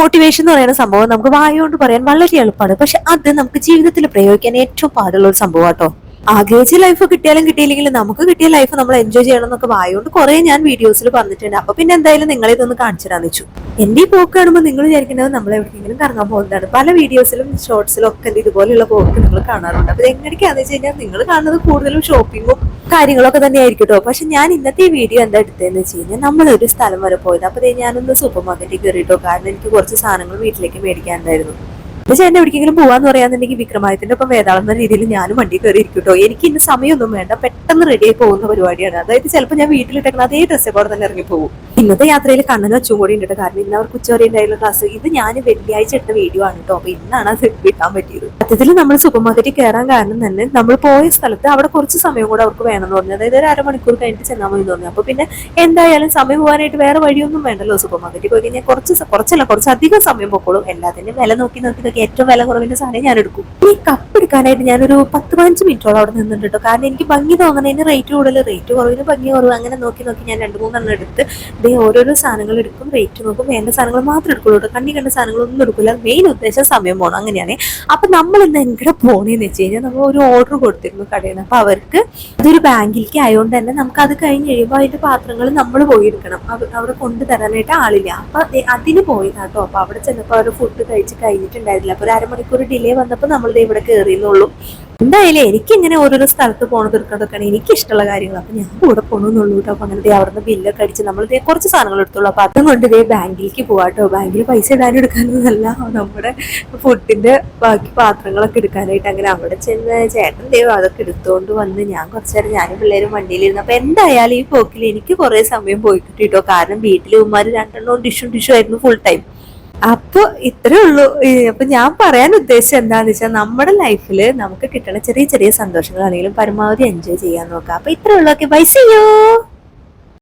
Motivation എന്ന് പറയുന്ന സംഭവം നമുക്ക് വായുകൊണ്ട് പറയാൻ വളരെ എളുപ്പമാണ്, പക്ഷെ അത് നമുക്ക് ജീവിതത്തിൽ പ്രയോഗിക്കാൻ ഏറ്റവും പാടുള്ള ഒരു സംഭവം കേട്ടോ. ആഗ്രഹിച്ച ലൈഫ് കിട്ടിയാലും കിട്ടിയില്ലെങ്കിലും നമുക്ക് കിട്ടിയ ലൈഫ് നമ്മൾ എൻജോയ് ചെയ്യണം എന്നൊക്കെ വായുകൊണ്ട് കുറെ ഞാൻ വീഡിയോസിൽ പറഞ്ഞിട്ടുണ്ട്. അപ്പൊ പിന്നെ എന്തായാലും നിങ്ങളെ ഇതൊന്ന് കാണിച്ചു തരാന്ന് വെച്ചു. എന്റെ ഈ പോക്ക് കാണുമ്പോൾ നിങ്ങൾ വിചാരിക്കുന്നത് നമ്മൾ എവിടെയെങ്കിലും കറങ്ങാൻ പോകുന്നതാണ്. പല വീഡിയോസിലും ഷോർട്സിലും ഒക്കെ ഇതുപോലെയുള്ള പോക്ക് നിങ്ങൾ കാണാറുണ്ട്. അപ്പൊ എങ്ങനെയൊക്കെയാന്ന് വെച്ച് കഴിഞ്ഞാൽ നിങ്ങൾ കാണുന്നത് കൂടുതലും ഷോപ്പിങ്ങും കാര്യങ്ങളൊക്കെ തന്നെ ആയിരിക്കും കേട്ടോ. പക്ഷെ ഞാൻ ഇന്നത്തെ ഈ വീഡിയോ എന്താ എടുത്തതെന്ന് വെച്ച് കഴിഞ്ഞാൽ നമ്മളൊരു സ്ഥലം വരെ പോയത്. അപ്പൊ ഞാനൊന്ന് സൂപ്പർ മാർക്കറ്റിൽ കയറിയിട്ടോ, കാരണം എനിക്ക് കുറച്ച് സാധനങ്ങൾ വീട്ടിലേക്ക് മേടിക്കാനുണ്ടായിരുന്നു. പക്ഷെ എന്നെ എവിടേക്കെങ്കിലും പോവാന്ന് പറയാന്നുണ്ടെങ്കിൽ വിക്രമാദിത്യന്റെ ഒപ്പം വേതാളം എന്ന രീതിയിൽ ഞാനും വണ്ടി കയറി ഇരിക്കട്ടോ. എനിക്ക് ഇന്ന് സമയമൊന്നും വേണ്ട, പെട്ടെന്ന് റെഡി ആയി പോകുന്ന പരിപാടിയാണ്. അതായത് ചിലപ്പോൾ ഞാൻ വീട്ടിലിട്ടേക്കുന്ന അതേ ഡ്രസ്സേ പോലെ തന്നെ ഇറങ്ങി പോകും. ഇന്നത്തെ യാത്രയിൽ കണ്ണനും അച്ചും കൂടി ഉണ്ട്, കാരണം ഇന്ന് അവർക്ക് ഉച്ചവരെ ഉണ്ടായിരുന്ന ക്ലാസ്. ഇത് ഞാൻ വെള്ളിയാഴ്ച എടുത്ത വീഡിയോ ആണ് കേട്ടോ. അപ്പൊ ഇന്നാണ് അത് കിട്ടാൻ പറ്റിയത്. സത്യത്തിൽ നമ്മൾ സൂപ്പർ മാർക്കറ്റിൽ കയറാൻ കാരണം തന്നെ നമ്മൾ പോയ സ്ഥലത്ത് അവിടെ കുറച്ച് സമയം കൂടെ അവർക്ക് വേണമെന്ന് പറഞ്ഞു. അതായത് ഒരു അരമണിക്കൂർ കഴിഞ്ഞിട്ട് ചെന്നാൽ മതി തോന്നി. അപ്പൊ പിന്നെ എന്തായാലും സമയം പോകാനായിട്ട് വേറെ വഴിയൊന്നും വേണ്ടല്ലോ. സൂപ്പർ മാർക്കറ്റിൽ പോയി കഴിഞ്ഞാൽ കുറച്ചധികം സമയം പൊക്കോളും. എല്ലാത്തിനും വില നോക്കി ഏറ്റവും വില കുറവിന്റെ സാധനം ഞാൻ എടുക്കും. ഈ കപ്പ് എടുക്കാനായിട്ട് ഞാനൊരു 10-15 മിനിറ്റോളം അവിടെ നിന്നിട്ടുണ്ട് കേട്ടോ. കാരണം എനിക്ക് ഭംഗി തോന്നണതിന് റേറ്റ് കൂടുതൽ, റേറ്റ് കുറവിന് ഭംഗി കുറവ്, അങ്ങനെ നോക്കി ഞാൻ 2-3 എടുത്ത് ഓരോരോ സാധനങ്ങൾ എടുക്കും, റേറ്റ് നോക്കും, വേണ്ട സാധനങ്ങൾ മാത്രം എടുക്കുള്ളൂ കേട്ടോ. കണ്ണി കണ്ട സാധനങ്ങളൊന്നും എടുക്കില്ല. മെയിൻ ഉദ്ദേശം സമയം പോകണം, അങ്ങനെയാണ്. അപ്പൊ നമ്മൾ ഇന്ന് എങ്ങനെ പോണേന്ന് വെച്ച് കഴിഞ്ഞാൽ നമ്മൾ ഒരു ഓർഡർ കൊടുത്തിരുന്നു കടയിൽ നിന്ന്. അപ്പൊ അവർക്ക് അതൊരു ബാങ്കിലേക്ക് ആയതുകൊണ്ട് തന്നെ നമുക്ക് അത് കഴിഞ്ഞ് കഴിയുമ്പോൾ അതിന്റെ പാത്രങ്ങൾ നമ്മൾ പോയി എടുക്കണം. അവിടെ കൊണ്ടുതരാനായിട്ട് ആളില്ല. അപ്പൊ അതിന് പോയതാട്ടോ. അപ്പൊ അവിടെ ചെന്നപ്പോൾ അവർ ഫുഡ് കഴിച്ച് കഴിഞ്ഞിട്ടുണ്ടായിരുന്നില്ല. അപ്പൊ ഒരു അരമണിക്കൂർ ഡിലേ വന്നപ്പോൾ നമ്മളിത് ഇവിടെ കയറിയെന്നുള്ളൂ. എന്തായാലും എനിക്ക് ഇങ്ങനെ ഓരോരോ സ്ഥലത്ത് പോകണം തീർക്കുന്നതൊക്കെയാണ് എനിക്ക് ഇഷ്ടമുള്ള കാര്യങ്ങൾ. അപ്പൊ ഞാൻ കൂടെ പോകണമെന്നുള്ളൂ കേട്ടോ. അപ്പൊ അങ്ങനെ അവിടുന്ന് ബില്ലൊക്കെ അടിച്ച് നമ്മൾ കുറച്ച് സാധനങ്ങൾ എടുത്തോളൂ. അപ്പൊ അതും കൊണ്ട് ബാങ്കിലേക്ക് പോവാട്ടോ. ബാങ്കിൽ പൈസ ഇടാനും എടുക്കാനൊന്നല്ല, നമ്മുടെ ഫുഡിന്റെ ബാക്കി പാത്രങ്ങളൊക്കെ എടുക്കാനായിട്ട്. അങ്ങനെ അവിടെ ചെന്ന് ചേട്ടൻ അതൊക്കെ എടുത്തുകൊണ്ട് വന്ന് ഞാൻ കുറച്ചു നേരം ഞാനും പിള്ളേരും വണ്ടിയിലിരുന്നു. അപ്പൊ എന്തായാലും ഈ പോക്കിൽ എനിക്ക് കുറെ സമയം പോയി കിട്ടിട്ടോ. കാരണം വീട്ടിൽ ഉമ്മാര് 2 ഡിഷും ആയിരുന്നു ഫുൾ ടൈം. അപ്പൊ ഇത്രേ ഉള്ളൂ. അപ്പൊ ഞാൻ പറയാൻ ഉദ്ദേശിച്ചത് എന്താന്ന് വെച്ചാൽ നമ്മുടെ ലൈഫില് നമുക്ക് കിട്ടുന്ന ചെറിയ ചെറിയ സന്തോഷങ്ങളാണെങ്കിലും പരമാവധി എൻജോയ് ചെയ്യാൻ നോക്കാം. അപ്പൊ ഇത്രേ ഉള്ളൂ. Okay, bye, see U.